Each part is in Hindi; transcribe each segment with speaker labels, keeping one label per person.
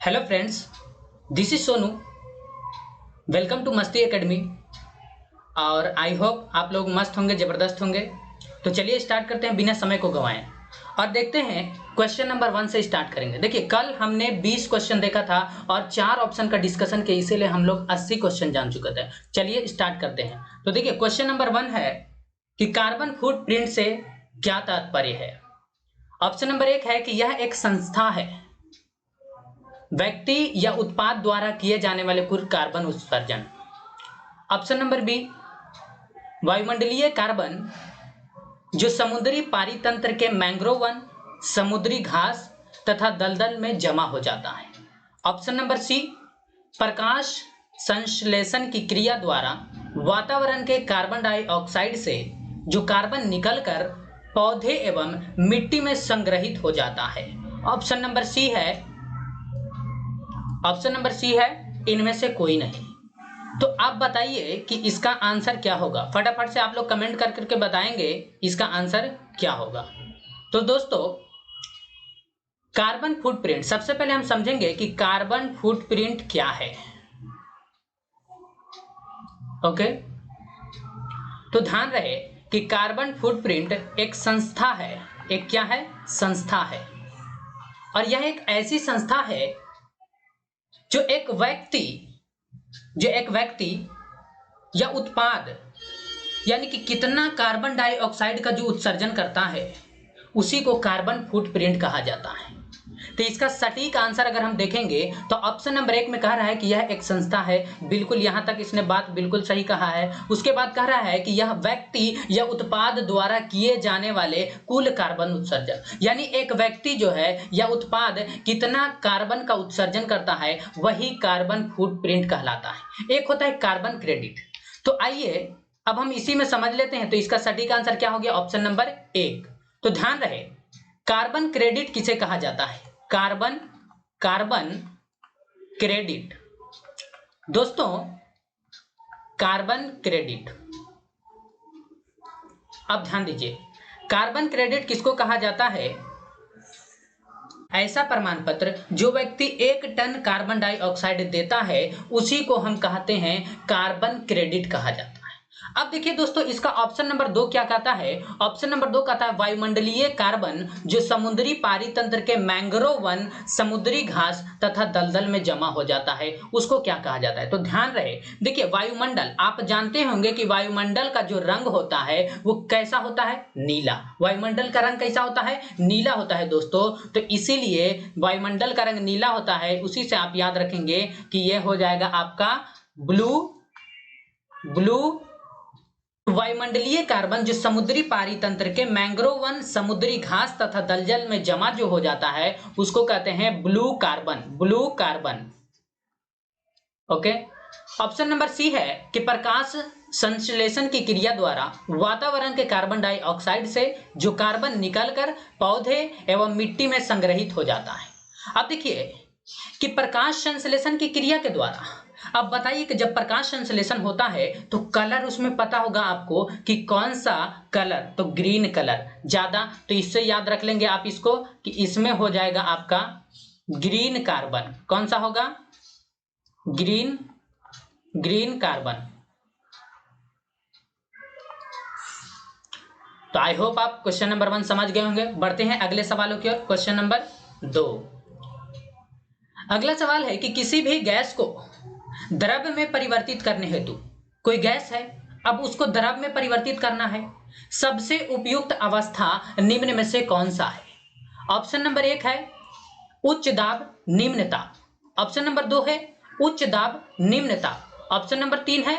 Speaker 1: Hello friends, this is Sonu. Welcome to Masti academy. और आई होप आप लोग मस्त होंगे, ज़बरदस्त होंगे। तो चलिए स्टार्ट करते हैं बिना समय को गंवाएं और देखते हैं क्वेश्चन नंबर 1 से स्टार्ट करेंगे। देखिए, कल हमने 20 क्वेश्चन देखा था और 4 ऑप्शन का डिस्कशन किया, इसीलिए हम लोग 80 क्वेश्चन जान चुके थे। चलिए स्टार्ट करते हैं। तो देखिए, क्वेश्चन नंबर 1 है कि कार्बन फुटप्रिंट से क्या तात्पर्य है। ऑप्शन नंबर 1 है कि यह एक संस्था है, व्यक्ति या उत्पाद द्वारा किए जाने वाले कुल कार्बन उत्सर्जन। ऑप्शन नंबर बी, वायुमंडलीय कार्बन जो समुद्री पारितंत्र के मैंग्रोव वन, समुद्री घास तथा दलदल में जमा हो जाता है। ऑप्शन नंबर सी, प्रकाश संश्लेषण की क्रिया द्वारा वातावरण के कार्बन डाइऑक्साइड से जो कार्बन निकलकर पौधे एवं मिट्टी में संग्रहित हो जाता है। ऑप्शन नंबर सी है इनमें से कोई नहीं। तो आप बताइए कि इसका आंसर क्या होगा। फटाफट से आप लोग कमेंट कर करके बताएंगे इसका आंसर क्या होगा। तो दोस्तों, कार्बन फुटप्रिंट, सबसे पहले हम समझेंगे कि कार्बन फुटप्रिंट क्या है। ओके, तो ध्यान रहे कि कार्बन फुटप्रिंट एक संस्था है। एक क्या है? संस्था है। और यह एक ऐसी संस्था है जो एक व्यक्ति या उत्पाद, यानी कि कितना कार्बन डाइऑक्साइड का जो उत्सर्जन करता है उसी को कार्बन फुटप्रिंट कहा जाता है। तो इसका सटीक आंसर अगर हम देखेंगे तो ऑप्शन नंबर 1 में कह रहा है कि यह एक संस्था है। बिल्कुल, यहां तक इसने बात बिल्कुल सही कहा है। उसके बाद कह रहा है कि यह व्यक्ति या उत्पाद द्वारा किए जाने वाले कुल कार्बन उत्सर्जन, यानी एक व्यक्ति जो है या उत्पाद कितना कार्बन का उत्सर्जन करता है वही कार्बन फुटप्रिंट कहलाता है। एक होता है कार्बन क्रेडिट। तो आइए अब हम इसी में समझ लेते हैं। तो इसका सटीक आंसर क्या हो गया? Option number 1। तो ध्यान रहे, कार्बन क्रेडिट किसे कहा जाता है? Carbon credit. दोस्तों, कार्बन क्रेडिट, अब ध्यान दीजिए, कार्बन क्रेडिट किसको कहा जाता है? ऐसा प्रमाण पत्र जो व्यक्ति 1 टन कार्बन डाइऑक्साइड देता है उसी को हम कहते हैं कार्बन क्रेडिट कहा जाता है। अब देखिए दोस्तों, इसका ऑप्शन नंबर 2 क्या कहता है? ऑप्शन नंबर 2 कहता है वायुमंडलीय कार्बन जो समुद्री पारितंत्र के मैंग्रोव वन, समुद्री घास तथा दलदल में जमा हो जाता है, उसको क्या कहा जाता है? तो ध्यान रहे, देखिए वायुमंडल, आप जानते होंगे कि वायुमंडल का जो रंग होता है वो कैसा होता है? नीला। वायुमंडल का रंग कैसा होता है? नीला होता है दोस्तों। तो इसीलिए वायुमंडल का रंग नीला होता है, उसी से आप याद रखेंगे कि यह हो जाएगा आपका ब्लू। वायुमंडलीय कार्बन जो समुद्री पारितंत्र के मैंग्रोव वन, समुद्री घास तथा दलदल में जमा जो हो जाता है उसको कहते हैं blue carbon. Okay. Option number C है कि प्रकाश संश्लेषण की क्रिया द्वारा वातावरण के कार्बन डाइऑक्साइड से जो कार्बन निकलकर पौधे एवं मिट्टी में संग्रहित हो जाता है। अब देखिए कि प्रकाश संश्लेषण की क्रिया के द्वारा, अब बताइए कि जब प्रकाश संश्लेषण होता है तो कलर उसमें पता होगा आपको कि कौन सा कलर, तो ग्रीन कलर ज्यादा। तो इससे याद रख लेंगे आप इसको कि इसमें हो जाएगा आपका ग्रीन कार्बन। कौन सा होगा? Green carbon. तो आई होप आप क्वेश्चन नंबर 1 समझ गए होंगे। बढ़ते हैं अगले सवालों की ओर। क्वेश्चन नंबर 2, अगला सवाल है कि किसी भी गैस को द्रव्य में परिवर्तित करने हेतु, कोई गैस है, अब उसको द्रव में परिवर्तित करना है, सबसे उपयुक्त अवस्था निम्न में से कौन सा है? ऑप्शन नंबर 1 है उच्च दाब निम्न ताप। ऑप्शन नंबर 2 है उच्च दाब निम्न ताप। ऑप्शन नंबर 3 है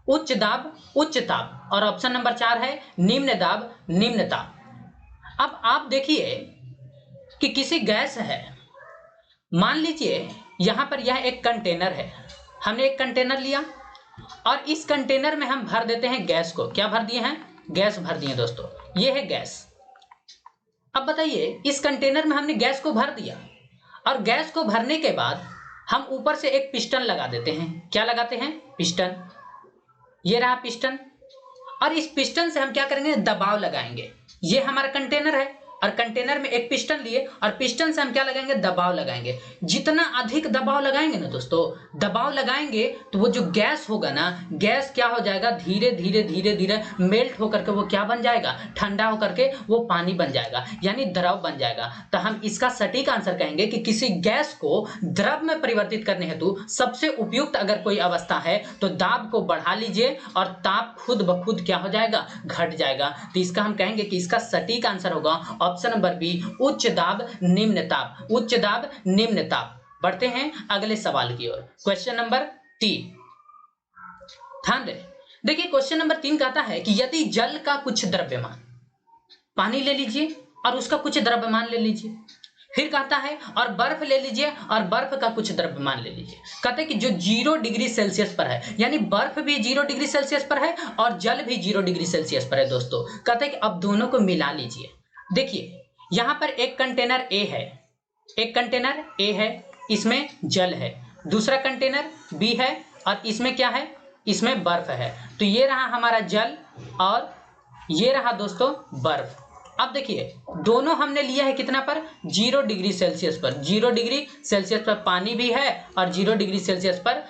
Speaker 1: उच्च दाब उच्च ताप। और ऑप्शन नंबर 4 है निम्न दाब निम्न ताप। अब आप देखिए कि किसी गैस है, मान लीजिए यहां पर यह एक कंटेनर है, हमने एक कंटेनर लिया और इस कंटेनर में हम भर देते हैं गैस को। क्या भर दिए हैं? गैस भर दिए दोस्तों, ये है गैस। अब बताइए, इस कंटेनर में हमने गैस को भर दिया और गैस को भरने के बाद हम ऊपर से एक पिस्टन लगा देते हैं। क्या लगाते हैं? पिस्टन। ये रहा पिस्टन। और इस पिस्टन से हम क्या करेंगे? दबाव लगाएंगे। ये हमारा कंटेनर है और कंटेनर में एक पिस्टन लिए और पिस्टन से हम क्या लगाएंगे, दबाव लगाएंगे। जितना अधिक दबाव लगाएंगे ना दोस्तों, दबाव लगाएंगे तो वो जो गैस होगा ना, गैस क्या हो जाएगा, धीरे धीरे धीरे धीरे मेल्ट होकर के वो क्या बन जाएगा, ठंडा होकर के वो पानी बन जाएगा, यानी द्रव बन जाएगा। तो हम इसका सटीक आंसर कहेंगे कि किसी गैस को द्रव में परिवर्तित करने हेतु सबसे उपयुक्त अगर कोई अवस्था है तो दाब को बढ़ा लीजिए और ताप खुद ब खुद क्या हो जाएगा, घट जाएगा। तो इसका हम कहेंगे कि इसका सटीक आंसर होगा ऑप्शन नंबर बी, उच्च दाब निम्न ताप, उच्च दाब निम्न ताप। बढ़ते हैं अगले सवाल की ओर। क्वेश्चन नंबर 3, ध्यान दें। देखिए क्वेश्चन नंबर 3 कहता है कि यदि जल का कुछ द्रव्यमान, पानी ले लीजिए और उसका कुछ द्रव्यमान ले लीजिए, फिर कहता है और बर्फ ले लीजिए और बर्फ का कुछ द्रव्यमान ले लीजिए। कहते हैं कि जो 0 डिग्री सेल्सियस पर है, यानी बर्फ भी 0 डिग्री सेल्सियस पर है और जल भी 0 डिग्री सेल्सियस पर है दोस्तों। कहते हैं कि अब दोनों को मिला लीजिए। देखिए यहां पर एक कंटेनर ए है, एक कंटेनर ए है, इसमें जल है, दूसरा कंटेनर बी है और इसमें क्या है, इसमें बर्फ है। तो ये रहा हमारा जल और ये रहा दोस्तों बर्फ। अब देखिए दोनों हमने लिया है कितना पर, 0 डिग्री सेल्सियस पर, 0 डिग्री सेल्सियस पर पानी भी है और 0 डिग्री सेल्सियस पर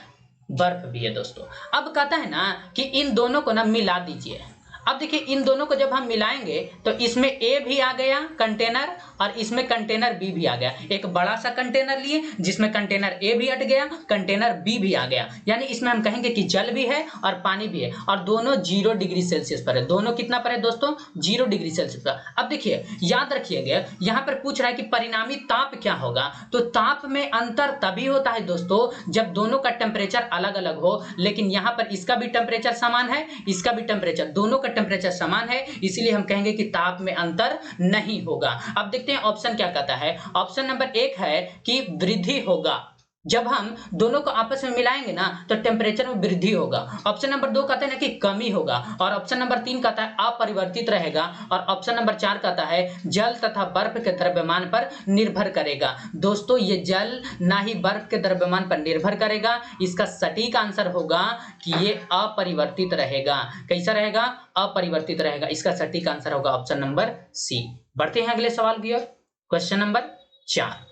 Speaker 1: बर्फ भी है दोस्तों। अब कहता है ना कि इन दोनों को ना मिला दीजिए। अब देखिए इन दोनों को जब हम मिलाएंगे तो इसमें ए भी आ गया कंटेनर और इसमें कंटेनर बी भी आ गया। एक बड़ा सा कंटेनर लिए जिसमें कंटेनर ए भी हट गया, कंटेनर बी भी आ गया, यानी इसमें हम कहेंगे कि जल भी है और पानी भी है और दोनों 0 डिग्री सेल्सियस पर है। दोनों कितना पर है दोस्तों, 0 डिग्री सेल्सियस पर। अब देखिए याद रखिएगा यहाँ पर पूछ रहा है कि परिणामी ताप क्या होगा। तो ताप में अंतर तभी होता है दोस्तों जब दोनों का टेम्परेचर अलग अलग हो, लेकिन यहाँ पर इसका भी टेम्परेचर समान है, इसका भी टेम्परेचर, दोनों का टेम्परेचर समान है, इसीलिए हम कहेंगे कि ताप में अंतर नहीं होगा। अब देखते हैं ऑप्शन क्या कहता है। ऑप्शन नंबर 1 है कि वृद्धि होगा, जब हम दोनों को आपस में मिलाएंगे ना तो टेम्परेचर में वृद्धि होगा। ऑप्शन नंबर 2 कहता है ना कि कमी होगा और ऑप्शन नंबर 3 कहता है अपरिवर्तित रहेगा और ऑप्शन नंबर 4 कहता है जल तथा बर्फ के द्रव्यमान पर निर्भर करेगा। दोस्तों ये जल ना ही बर्फ के द्रव्यमान पर निर्भर करेगा, इसका सटीक आंसर होगा कि ये अपरिवर्तित रहेगा। कैसा रहेगा, अपरिवर्तित रहेगा। इसका सटीक आंसर होगा ऑप्शन नंबर सी। बढ़ते हैं अगले सवाल की ओर। क्वेश्चन नंबर 4,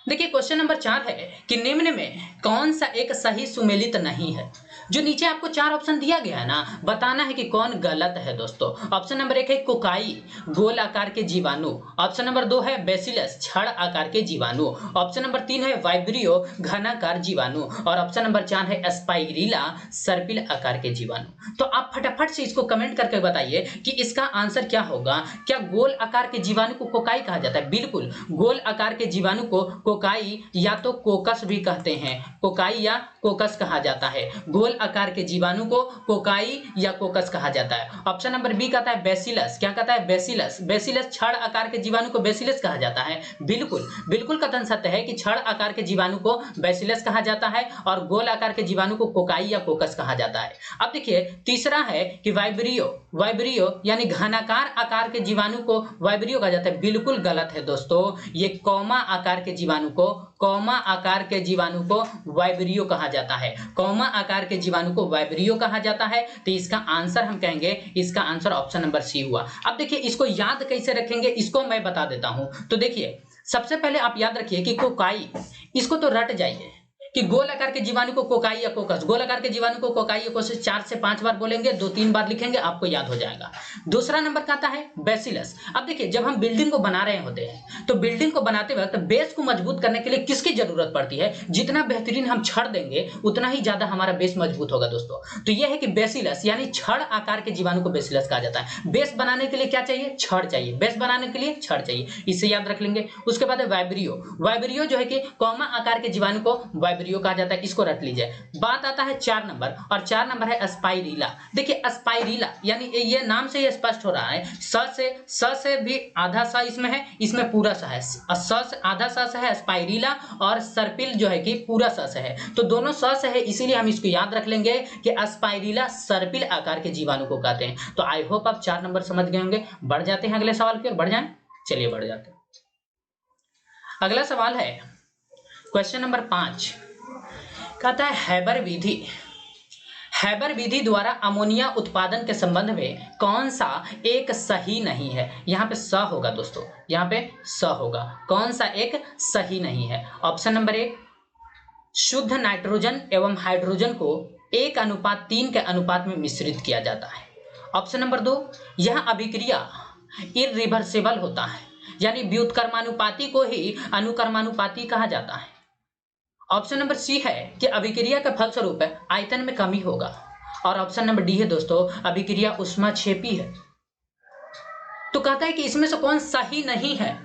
Speaker 1: देखिए क्वेश्चन नंबर 4 है कि निम्न में कौन सा एक सही सुमेलित नहीं है। जो नीचे आपको 4 ऑप्शन दिया गया है ना, बताना है कि कौन गलत है दोस्तों। ऑप्शन नंबर 1 है कोकाई, गोल आकार के जीवाणु। ऑप्शन नंबर 2 है बेसिलस, छड़ आकार के जीवाणु। ऑप्शन नंबर 3 है वाइब्रियो, घनाकार जीवाणु और ऑप्शन नंबर 4 है स्पाइरिला, सर्पिल आकार के जीवाणु। तो आप फटाफट से इसको कमेंट करके बताइए कि इसका आंसर क्या होगा। क्या गोल आकार के जीवाणु को कोकाई कहा जाता है? बिल्कुल, गोल आकार के जीवाणु को कोकाई या तो कोकस भी कहते हैं, कोकाई या कोकस कहा जाता है। गोल आकार के जीवाणु को कोकाई या कोकस कहा जाता है। ऑप्शन नंबर बी कहता है बेसिलस, क्या कहता है, बेसिलस, बेसिलस छड़ आकार के जीवाणु को बेसिलस कहा जाता है। बिल्कुल बिल्कुल कथन सत्य है कि छड़ आकार के जीवाणु को बेसिलस कहा जाता है और गोल आकार के जीवाणु को कोकाई या कोकस कहा जाता है। अब देखिए तीसरा है कि वाइब्रियो, वाइब्रियो यानी घनाकार आकार के जीवाणु को वाइब्रियो कहा जाता है। बिल्कुल गलत है दोस्तों, ये कौमा आकार के जीवाणु को, कौमा आकार के जीवाणु को वाइब्रियो कहा जाता है। कौमा आकार के जीवाणु को वाइब्रियो कहा जाता है। तो इसका आंसर हम कहेंगे, इसका आंसर ऑप्शन नंबर सी हुआ। अब देखिए इसको याद कैसे रखेंगे, इसको मैं बता देता हूं। तो देखिए सबसे पहले आप याद रखिए कि कोकाई, इसको तो रट जाइए कि गोल आकार के जीवाणु को कोकाई या कोकस, गोल आकार के जीवाणु को कोकाई या कोकस 4 से 5 बार बोलेंगे, 2-3 बार लिखेंगे, आपको याद हो जाएगा। दूसरा नंबर कहता है बेसिलस। अब देखिए जब हम बिल्डिंग को बना रहे होते हैं तो बिल्डिंग को बनाते वक्त बेस को मजबूत करने के लिए किसकी जरूरत पड़ती है? जितना बेहतरीन हम छड़ देंगे उतना ही ज्यादा हमारा बेस मजबूत होगा दोस्तों। तो यह है कि बेसिलस यानी छड़ आकार के जीवाणु को बेसिलस कहा जाता है। बेस बनाने के लिए क्या चाहिए? छड़ चाहिए, बेस बनाने के लिए छड़ चाहिए, इसे याद रख लेंगे। उसके बाद है वाइब्रियो, वाइब्रियो जो है कि कौमा आकार के जीवाणु को वाइब्रियो कहा जाता है, इसको रट लीजिए। बात आता है 4 नंबर और 4 नंबर है स्पाइरिला। देखिए स्पाइरिला यानी ये नाम से ये स्पष्ट हो रहा है, स से भी आधा सा इसमें है, इसमें पूरा सा है, स से आधा सा है स्पाइरिला और सर्पिल जो है कि पूरा स से है। तो दोनों स से है, इसीलिए हम इसको याद रख लेंगे कि स्पाइरिला सर्पिल आकार के जीवाणु को कहते हैं। तो आई होप आप 4 नंबर समझ गए होंगे। बढ़ जाते हैं अगले सवाल की ओर, बढ़ जाएं, चलिए बढ़ जाते हैं। अगला सवाल है क्वेश्चन नंबर 5, कहता है हैबर विधि। हैबर विधि द्वारा अमोनिया उत्पादन के संबंध में कौन सा एक सही नहीं है? यहाँ पे स होगा दोस्तों, यहाँ पे स होगा। कौन सा एक सही नहीं है? ऑप्शन नंबर 1, शुद्ध नाइट्रोजन एवं हाइड्रोजन को 1:3 के अनुपात में मिश्रित किया जाता है। ऑप्शन नंबर 2, यह अभिक्रिया इरिवर्सिबल होता है, यानी व्युत्क्रमानुपाती को ही अनुक्रमानुपाती कहा जाता है। ऑप्शन नंबर सी है कि अभिक्रिया के फलस्वरूप आयतन में कमी होगा। और ऑप्शन नंबर डी है दोस्तों, अभिक्रिया ऊष्माक्षेपी है। तो कहता है कि इसमें से कौन सही नहीं है?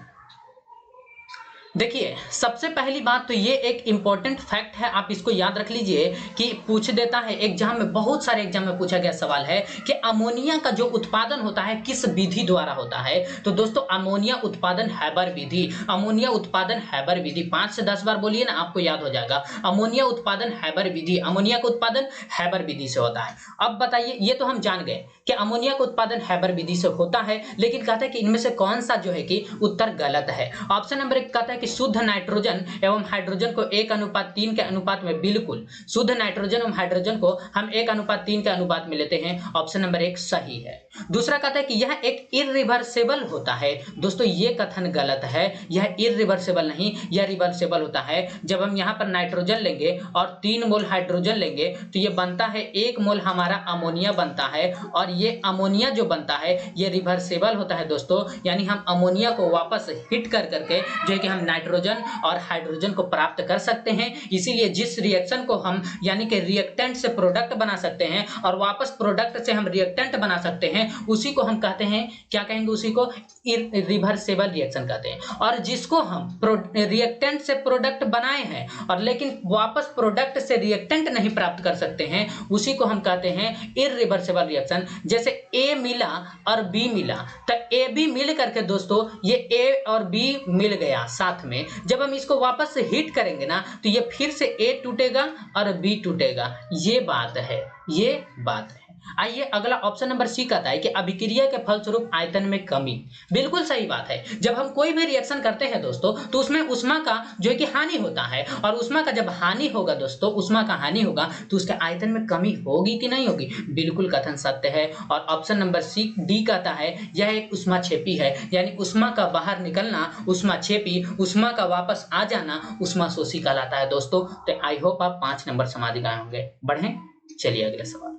Speaker 1: देखिए, सबसे पहली बात तो ये एक इंपॉर्टेंट फैक्ट है, आप इसको याद रख लीजिए कि पूछ देता है एग्जाम में, बहुत सारे एग्जाम में पूछा गया सवाल है कि अमोनिया का जो उत्पादन होता है किस विधि द्वारा होता है। तो दोस्तों अमोनिया उत्पादन हैबर विधि, अमोनिया उत्पादन हैबर विधि, 5 से 10 बार बोलिए ना, आपको याद हो जाएगा। अमोनिया उत्पादन हैबर विधि, अमोनिया का उत्पादन हैबर विधि से होता है। अब बताइए, ये तो हम जान गए कि अमोनिया का उत्पादन हैबर विधि से होता है, लेकिन कहता है कि इनमें से कौन सा जो है कि उत्तर गलत है। ऑप्शन नंबर 1 कहता है कि शुद्ध नाइट्रोजन एवं हाइड्रोजन को 1:3 के अनुपात में, बिल्कुल शुद्ध नाइट्रोजन एवं हाइड्रोजन को हम 1:3 के अनुपात में लेते हैं। ऑप्शन नंबर 1 सही है। दूसरा कहता है कि यह एक इरिवर्सिबल होता है। दोस्तों ये कथन गलत है, यह इरिवर्सिबल नहीं, यह रिवर्सिबल होता है। जब हम यहाँ पर नाइट्रोजन लेंगे और 3 मोल हाइड्रोजन लेंगे तो ये बनता है 1 मोल हमारा अमोनिया बनता है, और ये अमोनिया जो बनता है ये रिवर्सिबल होता है दोस्तों, यानी हम अमोनिया को वापस हिट कर करके जो है कि हम नाइट्रोजन और हाइड्रोजन को प्राप्त कर सकते हैं। इसीलिए जिस रिएक्शन को हम यानी कि रिएक्टेंट से प्रोडक्ट बना सकते हैं और वापस प्रोडक्ट से हम रिएक्टेंट बना सकते हैं, उसी को हम कहते हैं, क्या कहेंगे, उसी को रिवर्सिबल रिएक्शन कहते हैं। और जिसको हम रिएक्टेंट से प्रोडक्ट बनाए हैं और लेकिन वापस प्रोडक्ट से रिएक्टेंट नहीं प्राप्त कर सकते हैं, उसी को हम कहते हैं इरिवर्सिबल रिएक्शन। जैसे ए मिला और बी मिला, तो ए बी मिल करके दोस्तों ये ए और बी मिल गया साथ में, जब हम इसको वापस से हिट करेंगे ना तो ये फिर से ए टूटेगा और बी टूटेगा। ये बात है, ये बात है। आइए अगला ऑप्शन नंबर सी कहता है कि अभिक्रिया के फलस्वरूप आयतन में कमी। बिल्कुल सही बात है। जब हम कोई भी रिएक्शन करते हैं दोस्तों तो उसमें उष्मा का जो है कि हानि होता है, और उष्मा का जब हानि होगा दोस्तों, उष्मा का हानि होगा तो उसके आयतन में कमी होगी कि नहीं होगी? बिल्कुल कथन सत्य है। और ऑप्शन नंबर सी डी कहता है यह एक ऊष्माक्षेपी है, यानी उष्मा का बाहर निकलना ऊष्माक्षेपी, उष्मा का वापस आ जाना ऊष्माशोषी कहलाता है दोस्तों। तो आई होप आप 5 नंबर समझ गए होंगे। बढ़ें, चलिए अगले सवाल।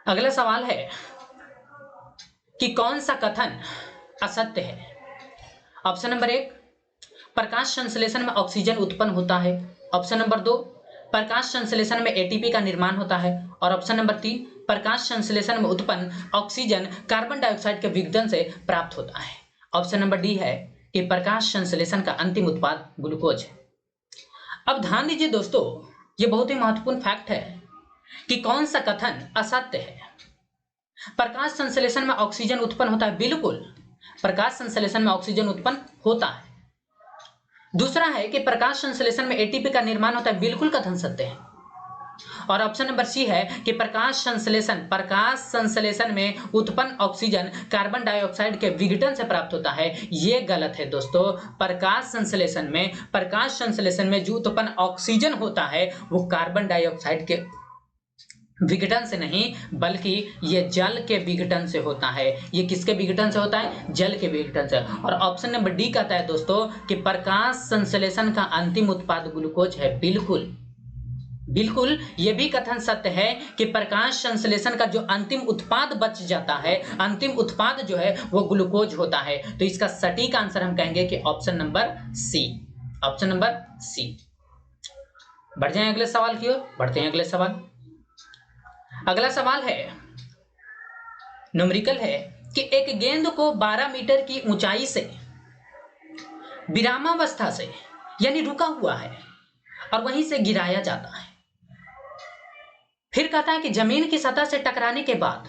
Speaker 1: अगला सवाल है कि कौन सा कथन असत्य है? ऑप्शन नंबर 1, प्रकाश संश्लेषण में ऑक्सीजन उत्पन्न होता है। ऑप्शन नंबर 2, प्रकाश संश्लेषण में एटीपी का निर्माण होता है। और ऑप्शन नंबर 3, प्रकाश संश्लेषण में उत्पन्न ऑक्सीजन कार्बन डाइऑक्साइड के विघटन से प्राप्त होता है। ऑप्शन नंबर डी है कि प्रकाश संश्लेषण का अंतिम उत्पाद ग्लूकोज है। अब ध्यान दीजिए दोस्तों, ये बहुत ही महत्वपूर्ण फैक्ट है कि कौन सा कथन असत्य है। प्रकाश संश्लेषण में ऑक्सीजन उत्पन्न होता है, बिल्कुल प्रकाश संश्लेषण में ऑक्सीजन उत्पन्न होता है। दूसरा है कि प्रकाश संश्लेषण में एटीपी का निर्माण होता है, बिल्कुल कथन सत्य है। और ऑप्शन नंबर सी है कि प्रकाश संश्लेषण में उत्पन्न ऑक्सीजन कार्बन डाइऑक्साइड के विघटन से प्राप्त होता है। यह गलत है दोस्तों। प्रकाश संश्लेषण में जो उत्पन्न ऑक्सीजन होता है वो कार्बन डाइऑक्साइड के विघटन से नहीं, बल्कि ये जल के विघटन से होता है। ये किसके विघटन से होता है? जल के विघटन से। और ऑप्शन नंबर डी कहता है दोस्तों कि प्रकाश संश्लेषण का अंतिम उत्पाद ग्लूकोज है। बिल्कुल बिल्कुल ये भी कथन सत्य है कि प्रकाश संश्लेषण का जो अंतिम उत्पाद बच जाता है, अंतिम उत्पाद जो है वो ग्लूकोज होता है। तो इसका सटीक आंसर हम कहेंगे कि option number C, option number C. बढ़ जाएं अगले सवाल की ओर, बढ़ते हैं अगले सवाल। अगला सवाल है, न्यूमेरिकल है कि एक गेंद को 12 मीटर की ऊंचाई से विरामावस्था से यानी रुका हुआ है और वहीं से गिराया जाता है। फिर कहता है कि जमीन की सतह से टकराने के बाद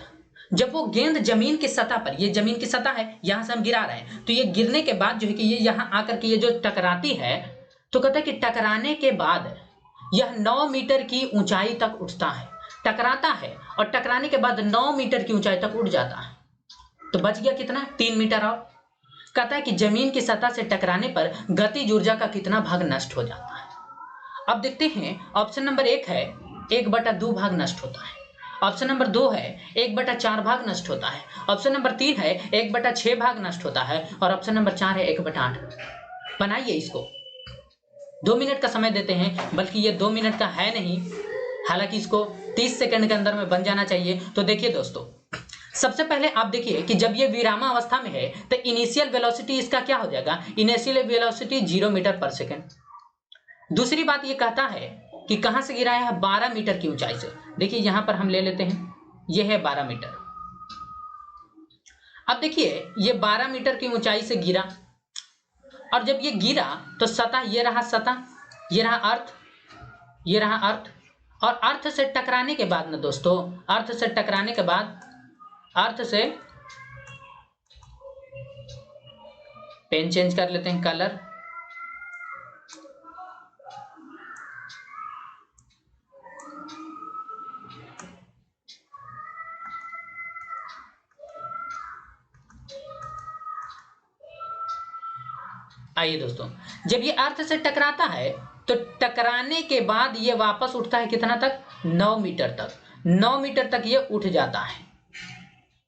Speaker 1: जब वो गेंद जमीन की सतह पर, ये जमीन की सतह है, यहां से हम गिरा रहे हैं, तो ये गिरने के बाद जो है कि ये यहां आकर के ये जो टकराती है, तो कहता है कि टकराने के बाद यह 9 मीटर की ऊंचाई तक उठता है। टकराता है और टकराने के बाद 9 मीटर की ऊंचाई तक उठ जाता है, तो बच गया कितना? 3 मीटर। और कहता है कि जमीन की सतह से टकराने पर गतिज ऊर्जा का कितना भाग नष्ट हो जाता है। अब देखते हैं ऑप्शन नंबर 1 है 1/2 भाग नष्ट होता है, ऑप्शन नंबर 2 है 1/4 भाग नष्ट होता है, ऑप्शन नंबर 3 है 1/6 भाग नष्ट होता है और ऑप्शन नंबर 4 है 1/8। बनाइए इसको, 2 मिनट का समय देते हैं, बल्कि ये 2 मिनट का है नहीं, हालांकि इसको 30 सेकंड के अंदर में बन जाना चाहिए। तो देखिए दोस्तों, सबसे पहले आप देखिए कि जब ये विरामावस्था में है तो इनिशियल वेलोसिटी इसका क्या हो जाएगा, इनिशियल वेलोसिटी 0 मीटर पर सेकेंड। दूसरी बात ये कहता है कि कहां से गिराया है, 12 मीटर की ऊंचाई से। देखिए यहां पर हम ले लेते हैं, ये है 12 मीटर। अब देखिए ये 12 मीटर की ऊंचाई से गिरा, और जब ये गिरा तो सतह, ये रहा सतह, ये रहा अर्थ, ये रहा अर्थ, और अर्थ से टकराने के बाद ना दोस्तों, अर्थ से टकराने के बाद, अर्थ से, पेन चेंज कर लेते हैं कलर, आइए दोस्तों, जब ये अर्थ से टकराता है तो टकराने के बाद ये वापस उठता है कितना तक, 9 मीटर तक, 9 मीटर तक ये उठ जाता है।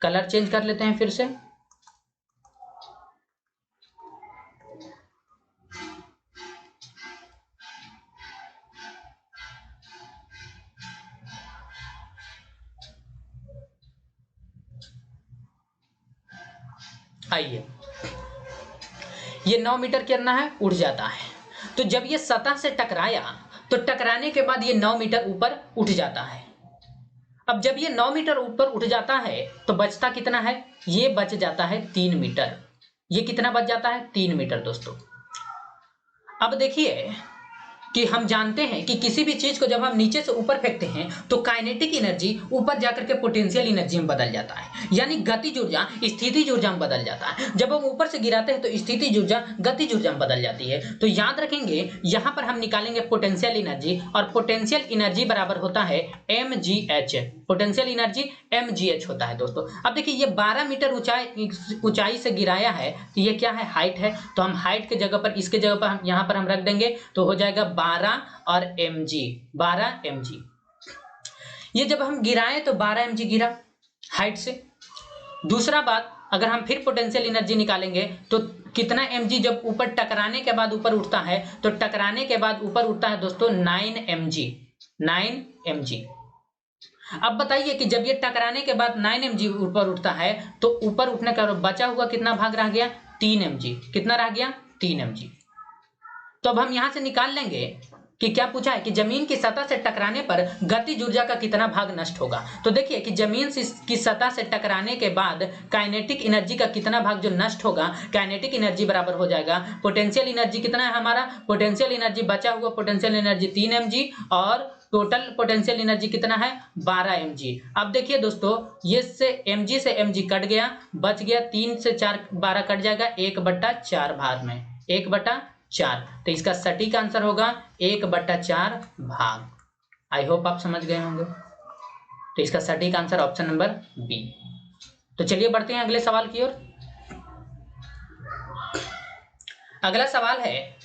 Speaker 1: कलर चेंज कर लेते हैं फिर से, आइए ये 9 मीटर कितना है, उड़ जाता है। तो जब ये सतह से टकराया तो टकराने के बाद ये 9 मीटर ऊपर उठ जाता है। अब जब ये 9 मीटर ऊपर उठ जाता है तो बचता कितना है, ये बच जाता है 3 मीटर। ये कितना बच जाता है, 3 मीटर दोस्तों। अब देखिए कि हम जानते हैं कि किसी भी चीज को जब हम नीचे से ऊपर फेंकते हैं तो काइनेटिक एनर्जी ऊपर जाकर के पोटेंशियल एनर्जी में बदल जाता है, यानी गतिज ऊर्जा स्थितिज ऊर्जा में बदल जाता है। जब हम ऊपर से गिराते हैं तो स्थितिज ऊर्जा गतिज ऊर्जा में बदल जाती है। तो याद रखेंगे यहां पर हम निकालेंगे पोटेंशियल एनर्जी, और पोटेंशियल एनर्जी बराबर होता है mgh, पोटेंशियल एनर्जी mgh होता है दोस्तों। अब देखिए ये 12 मीटर ऊंचाई से गिराया है, तो ये क्या है, हाइट है। तो हम हाइट के जगह पर, इसके जगह पर हम यहां पर हम रख देंगे, तो हो जाएगा 12 और mg, 12 mg। ये जब हम गिराए तो 12 mg गिरा हाइट से। दूसरा बात, अगर हम फिर पोटेंशियल एनर्जी निकालेंगे तो कितना mg, जब ऊपर टकराने के बाद ऊपर उठता है, तो टकराने के बाद ऊपर उठता है दोस्तों 9 mg, 9 mg। अब बताइए कि जब ये टकराने के बाद 9 mg ऊपर उठता है तो ऊपर उठने का बचा हुआ कितना भाग रह गया, 3 mg। कितना रह गया, 3 mg। तो अब हम यहां से निकाल लेंगे कि क्या पूछा है कि जमीन की सतह से टकराने पर गतिज ऊर्जा का कितना भाग नष्ट होगा। तो देखिए कि जमीन की सतह से टकराने के बाद काइनेटिक एनर्जी का कितना भाग जो नष्ट होगा, काइनेटिक एनर्जी बराबर हो जाएगा पोटेंशियल एनर्जी। कितना है हमारा पोटेंशियल एनर्जी, बचा हुआ पोटेंशियल एनर्जी 3 mg, और टोटल पोटेंशियल एनर्जी कितना है, 12 mg। अब देखिए दोस्तों, ये से mg से mg कट गया, बच गया 3 से 4, 12 कट जाएगा 1/4 भाग में, 1/4। तो इसका सटीक आंसर होगा 1/4 भाग। आई होप आप समझ गए होंगे। तो इसका सटीक आंसर ऑप्शन नंबर बी। तो चलिए बढ़ते हैं अगले सवाल की ओर। अगला सवाल है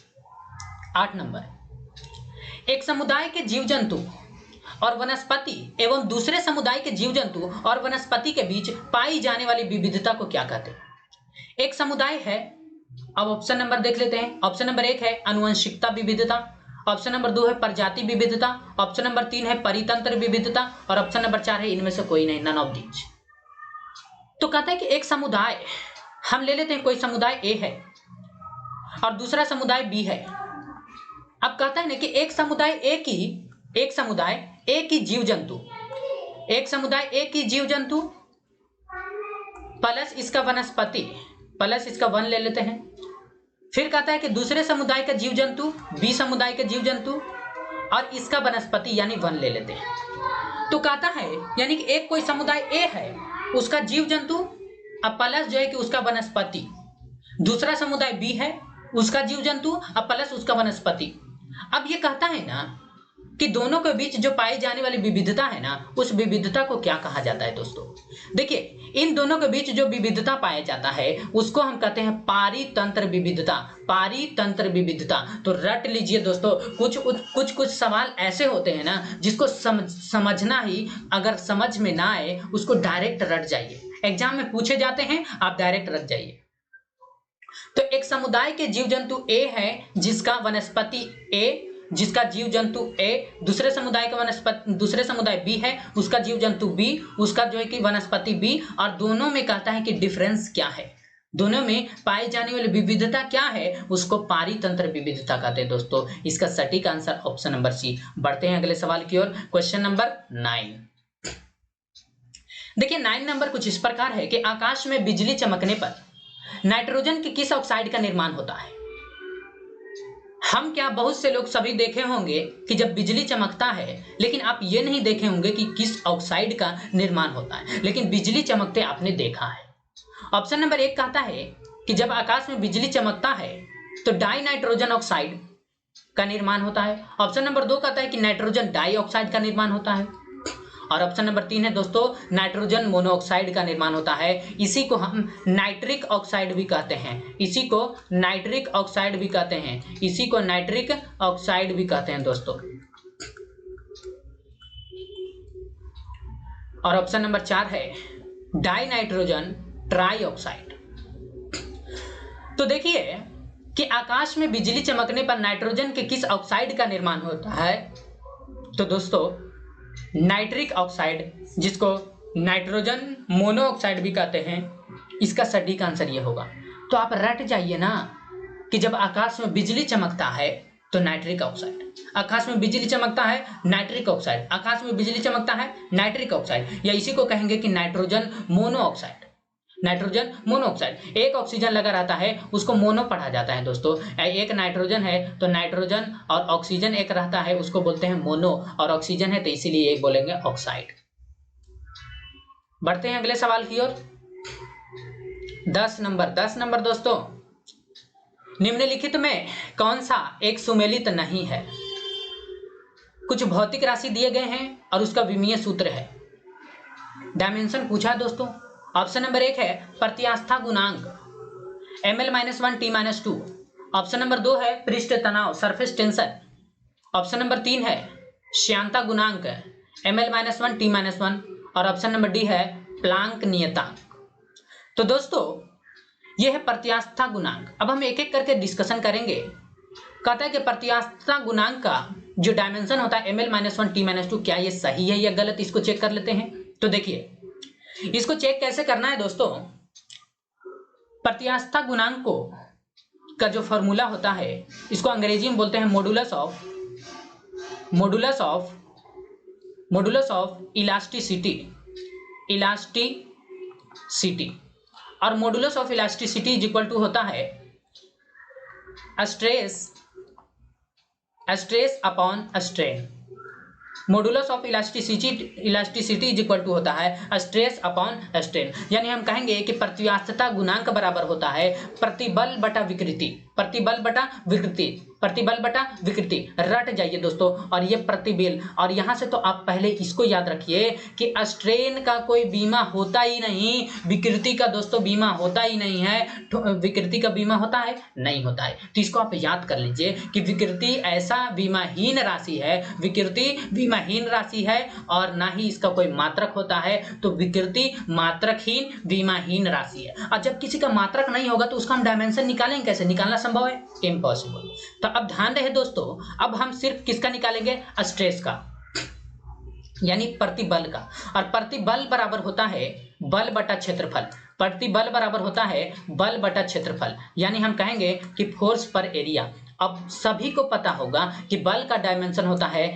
Speaker 1: 8 नंबर। एक समुदाय के जीव जंतु और वनस्पति एवं दूसरे समुदाय के जीव जंतु और वनस्पति के बीच पाई जाने वाली विविधता को क्या कहते हैं। एक समुदाय है, अब ऑप्शन नंबर देख लेते हैं। ऑप्शन नंबर 1 है अनुवंशिकता विविधता, ऑप्शन नंबर 2 है प्रजाति विविधता, ऑप्शन नंबर 3 है परितंत्र विविधता, और ऑप्शन नंबर 4 है इनमें से कोई नहीं, नन ऑफ दीज। तो कहता है कि एक समुदाय, हम ले लेते हैं कोई समुदाय ए है और दूसरा समुदाय बी है। अब कहता है ना कि एक समुदाय ए की जीव जंतु, एक समुदाय ए की जीव जंतु प्लस इसका वनस्पति, प्लस इसका वन ले लेते हैं। फिर कहता है कि दूसरे समुदाय का जीव जंतु, बी समुदाय का जीव जंतु, और इसका वनस्पति यानी वन ले लेते हैं। तो कहता है यानी कि एक कोई समुदाय ए है, उसका जीव जंतु, अब प्लस जो है कि उसका वनस्पति। दूसरा समुदाय बी है, उसका जीव जंतु, अब प्लस उसका वनस्पति। अब ये कहता है ना कि दोनों के बीच जो पाई जाने वाली विविधता है ना, उस विविधता को क्या कहा जाता है दोस्तों? देखिए, इन दोनों के बीच जो विविधता पाया जाता है उसको हम कहते हैं पारीतंत्र विविधता। पारीतंत्र विविधता तो रट लीजिए दोस्तों। कुछ सवाल ऐसे होते हैं ना जिसको समझना ही, अगर समझ में ना आए उसको डायरेक्ट रट जाइए। एग्जाम में पूछे जाते हैं, आप डायरेक्ट रट जाइए। तो एक समुदाय के जीव जंतु ए है जिसका वनस्पति ए, जिसका जीव जंतु ए, दूसरे समुदाय बी है, उसका जीव जंतु बी, उसका जो है कि वनस्पति बी, और दोनों में कहता है कि डिफरेंस क्या है, दोनों में पाई जाने वाली विविधता क्या है, उसको पारीतंत्र विविधता कहते हैं दोस्तों। इसका सटीक आंसर ऑप्शन नंबर सी। बढ़ते हैं अगले सवाल की ओर। Question number 9। देखिए 9 नंबर कुछ इस प्रकार है कि आकाश में बिजली चमकने पर नाइट्रोजन के किस ऑक्साइड का निर्माण होता है? हम क्या, बहुत से लोग सभी देखे होंगे कि जब बिजली चमकता है, लेकिन आप ये नहीं देखे होंगे कि किस ऑक्साइड का निर्माण होता है, लेकिन बिजली चमकते आपने देखा है। ऑप्शन नंबर 1 कहता है कि जब आकाश में बिजली चमकता है तो डाई नाइट्रोजन ऑक्साइड का निर्माण होता है। ऑप्शन नंबर 2 कहता है कि नाइट्रोजन डाइऑक्साइड का निर्माण होता है। और ऑप्शन नंबर 3 है दोस्तों, नाइट्रोजन मोनोऑक्साइड का निर्माण होता है। इसी को हम नाइट्रिक ऑक्साइड भी कहते हैं, इसी को नाइट्रिक ऑक्साइड भी कहते हैं, इसी को नाइट्रिक ऑक्साइड भी कहते हैं दोस्तों। और ऑप्शन नंबर 4 है डाई नाइट्रोजन ट्राइऑक्साइड। तो देखिए कि आकाश में बिजली चमकने पर नाइट्रोजन के किस ऑक्साइड का निर्माण होता है? तो दोस्तों नाइट्रिक ऑक्साइड, जिसको नाइट्रोजन मोनोऑक्साइड भी कहते हैं, इसका सटीक आंसर ये होगा। तो आप रट जाइए ना कि जब आकाश में बिजली चमकता है तो नाइट्रिक ऑक्साइड, आकाश में बिजली चमकता है नाइट्रिक ऑक्साइड, आकाश में बिजली चमकता है नाइट्रिक ऑक्साइड, या इसी को कहेंगे कि नाइट्रोजन मोनोऑक्साइड। नाइट्रोजन मोनोऑक्साइड, एक ऑक्सीजन लगा रहता है उसको मोनो पढ़ा जाता है दोस्तों। एक नाइट्रोजन है तो नाइट्रोजन और ऑक्सीजन एक रहता है उसको बोलते हैं मोनो, और ऑक्सीजन है तो इसीलिए एक बोलेंगे ऑक्साइड। बढ़ते हैं अगले सवाल की ओर। 10 नंबर दोस्तों, निम्नलिखित में कौन सा एक सुमेलित नहीं है? कुछ भौतिक राशि दिए गए हैं और उसका विमीय सूत्र है, डायमेंशन पूछा है दोस्तों। ऑप्शन नंबर 1 है प्रत्यास्था गुणांक ml-1 t-2। ऑप्शन नंबर 2 है पृष्ठ तनाव सरफेस टेंशन। ऑप्शन नंबर 3 है श्यानता गुणांक ml-1 t-1, और ऑप्शन नंबर डी है प्लांक नियतांक। तो दोस्तों यह है प्रत्यास्था गुणांक। अब हम एक एक करके डिस्कशन करेंगे। कहता है कि प्रत्यास्था गुणांक का जो डायमेंशन होता है ml-1 t-2, क्या ये सही है या गलत, इसको चेक कर लेते हैं। तो देखिए इसको चेक कैसे करना है दोस्तों। प्रत्यास्था गुणांक को का जो फॉर्मूला होता है इसको अंग्रेजी में बोलते हैं मॉडुलस ऑफ इलास्टिसिटी। और modulus of elasticity is equal to होता है stress upon strain. Modulus of elasticity is equal to होता है स्ट्रेस अपॉन स्ट्रेन। यानी हम कहेंगे कि प्रत्यास्थता गुणांक बराबर होता है प्रतिबल बटा विकृति, प्रतिबल बटा विकृति। रट जाइए दोस्तों। और ये प्रतिबल, और यहां से तो आप पहले इसको याद रखिए कि स्ट्रेन का कोई बीमा होता ही नहीं, विकृति का दोस्तों बीमा होता ही नहीं है। विकृति का बीमा होता है? नहीं होता है। तो इसको आप याद कर लीजिए कि विकृति ऐसा बीमाहीन राशि है, विकृति बीमाहीन राशि है, और ना ही इसका कोई मात्रक होता है। तो विकृति मात्रकहीन बीमाहीन राशि है। और जब किसी का मात्रक नहीं होगा तो उसका हम डायमेंशन निकालेंगे कैसे? निकालना संभव है? इम्पॉसिबल। तो अब ध्यान रहे दोस्तों, अब हम सिर्फ किसका निकालेंगे? स्ट्रेस का, यानी प्रतिबल का। और प्रतिबल बराबर होता है बल बटा क्षेत्रफल। प्रतिबल बराबर होता है बल बटा क्षेत्रफल, यानी हम कहेंगे कि फोर्स पर एरिया। अब सभी को पता होगा कि बल का डायमेंशन होता है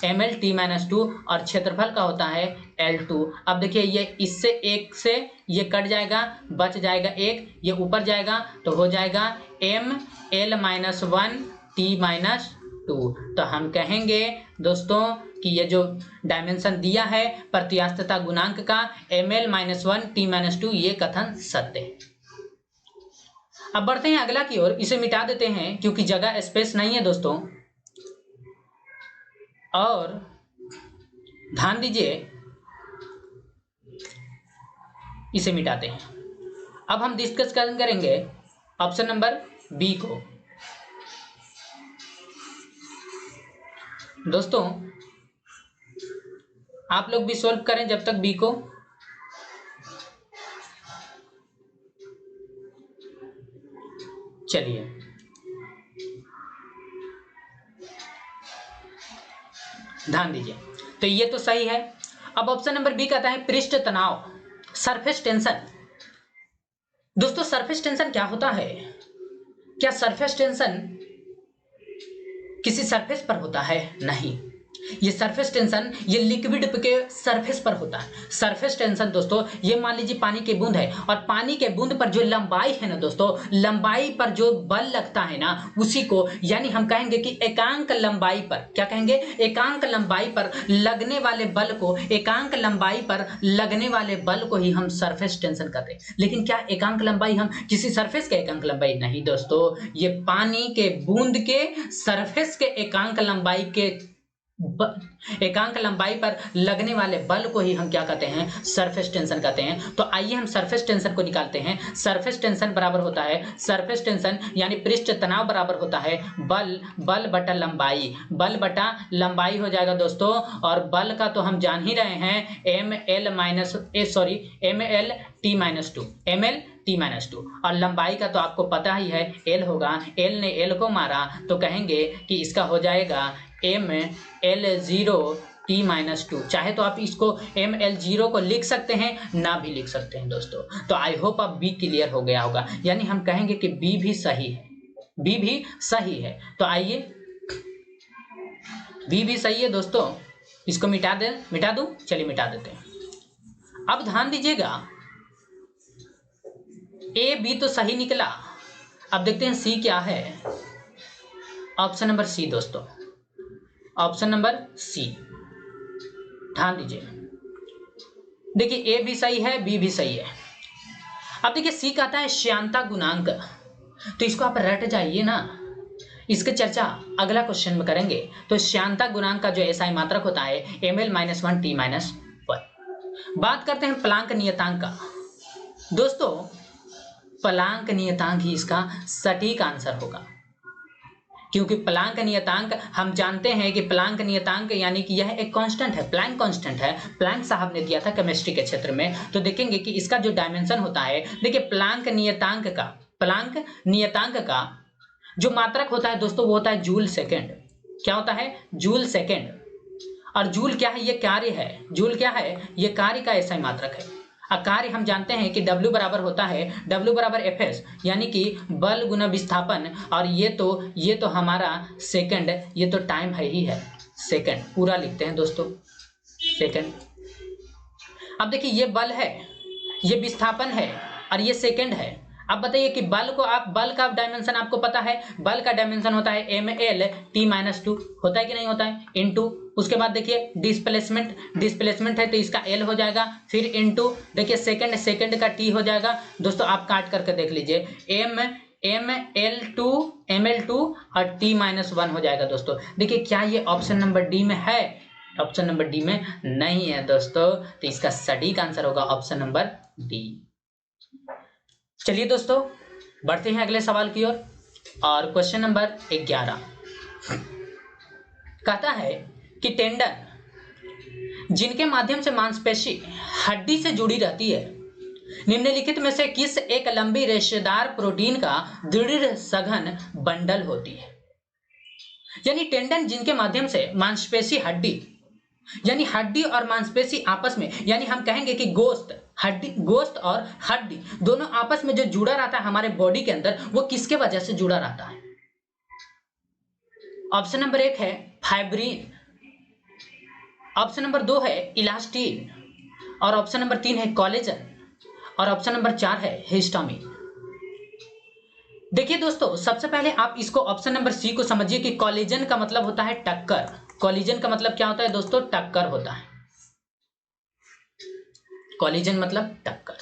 Speaker 1: ml-t-2 और क्षेत्रफल का होता है L2। अब देखिए ये इससे एक से ये कट जाएगा, बच जाएगा एक, ये ऊपर जाएगा तो हो जाएगा ml-1 t-2। तो हम कहेंगे दोस्तों कि ये जो डायमेंशन दिया है प्रत्यास्थता गुणांक का ml-1 t-2, ये कथन सत्य है। अब बढ़ते हैं अगला की ओर, इसे मिटा देते हैं क्योंकि जगह स्पेस नहीं है दोस्तों। और ध्यान दीजिए, इसे मिटाते हैं। अब हम डिस्कस करेंगे ऑप्शन नंबर बी को। दोस्तों आप लोग भी सॉल्व करें जब तक बी को। चलिए, ध्यान दीजिए, तो ये तो सही है। अब ऑप्शन नंबर बी कहता है पृष्ठ तनाव, सरफेस टेंशन। दोस्तों सरफेस टेंशन क्या होता है? क्या सरफेस टेंशन किसी सरफेस पर होता है? नहीं, ये सरफेस टेंशन ये लिक्विड के सरफेस पर होता है। सरफेस टेंशन दोस्तों, ये मान लीजिए पानी की बूंद है और पानी के बूंद पर जो लंबाई है ना दोस्तों, लंबाई पर जो बल लगता है ना, उसी को यानी हम कहेंगे कि एकांक लंबाई पर, क्या कहेंगे? एकांक लंबाई पर लगने वाले बल को, एकांक लंबाई पर लगने वाले बल को ही हम सरफेस टेंशन कहते हैं। लेकिन क्या एकांक लंबाई हम किसी सरफेस के एकांक लंबाई? नहीं दोस्तों, ये पानी के बूंद के सरफेस के एकांक लंबाई के एकांक लंबाई पर लगने वाले बल को ही हम क्या कहते हैं? सरफेस टेंशन कहते हैं। तो आइए हम सरफेस टेंशन को निकालते हैं। सरफेस टेंशन बराबर होता है, सरफेस टेंशन यानी पृष्ठ तनाव बराबर होता है बल बटा लंबाई। बल बटा लंबाई हो जाएगा दोस्तों। और बल का तो हम जान ही रहे हैं, ml t-2, ml t-2। और लंबाई का तो आपको पता ही है, l होगा। l ने l को मारा तो कहेंगे कि इसका हो जाएगा ml0 t-2। चाहे तो आप इसको ml0 को लिख सकते हैं, ना भी लिख सकते हैं दोस्तों। तो आई होप अब बी क्लियर हो गया होगा, यानी हम कहेंगे कि बी भी सही है, बी भी सही है। तो आइए, बी भी सही है दोस्तों, इसको मिटा दूं? चलिए मिटा देते हैं। अब ध्यान दीजिएगा, ए बी तो सही निकला। अब देखते हैं सी क्या है। ऑप्शन नंबर सी दोस्तों, ऑप्शन नंबर सी, ध्यान दीजिए। देखिए ए भी सही है, बी भी सही है। अब देखिए सी कहता है श्यानता गुणांक, तो इसको आप रट जाइए ना, इसकी चर्चा अगला क्वेश्चन में करेंगे। तो श्यानता गुणांक का जो एसआई मात्रक होता है ml-1 t-1। बात करते हैं प्लांक नियतांक का। दोस्तों प्लांक नियतांक ही इसका सटीक आंसर होगा, क्योंकि प्लांक नियतांक हम जानते हैं कि प्लांक नियतांक यानी कि यह एक कांस्टेंट है, प्लैंक कांस्टेंट है। प्लैंक साहब ने दिया था केमिस्ट्री के क्षेत्र में। तो देखेंगे कि इसका जो डायमेंशन होता है, देखिए प्लांक नियतांक का जो मात्रक होता है दोस्तों, वो होता है जूल सेकेंड। क्या होता है? Joule second. और जूल क्या है? ये कार्य है। जूल क्या है? ये कार्य का ऐसा मात्रक है। कार्य हम जानते हैं कि W बराबर होता है W बराबर Fs, यानी कि बल गुना विस्थापन। और ये तो हमारा सेकंड, ये तो टाइम है ही है, सेकंड पूरा लिखते हैं दोस्तों, सेकंड। अब देखिए ये बल है, ये विस्थापन है और ये सेकंड है। अब बताइए कि बल का डायमेंशन आपको पता है, बल का डायमेंशन होता है ml t-2, होता है कि नहीं होता है? इनटू उसके बाद देखिए डिस्प्लेसमेंट है तो इसका l हो जाएगा, फिर इनटू देखिए सेकंड का t हो जाएगा। दोस्तों आप काट करके देख लीजिए, ml2 और t-1 हो जाएगा। दोस्तों देखिए क्या ये ऑप्शन नंबर डी में है? ऑप्शन नंबर डी में नहीं है दोस्तों, तो इसका सटीक आंसर होगा ऑप्शन नंबर डी। चलिए दोस्तों बढ़ते हैं अगले सवाल की ओर। और क्वेश्चन नंबर 11 कहता है कि टेंडन जिनके माध्यम से मांसपेशी हड्डी से जुड़ी रहती है, निम्नलिखित में से किस एक लंबी रेशेदार प्रोटीन का दृढ़ सघन बंडल होती है? यानी टेंडन जिनके माध्यम से मांसपेशी हड्डी, यानी हड्डी और मांसपेशी आपस में, यानी हम कहेंगे कि गोश्त और हड्डी दोनों आपस में जो जुड़ा रहता है हमारे बॉडी के अंदर, वो किसके वजह से जुड़ा रहता है? ऑप्शन नंबर 1 है फाइब्रिन, ऑप्शन नंबर 2 है इलास्टिन, और ऑप्शन नंबर 3 है कोलेजन, और ऑप्शन नंबर 4 है हिस्टामिन। देखिए दोस्तों सबसे पहले आप इसको ऑप्शन नंबर सी को समझिए कि कोलेजन का मतलब होता है टक्कर। कोलिजन का मतलब क्या होता है दोस्तों? टक्कर होता है। कोलिजन मतलब टक्कर।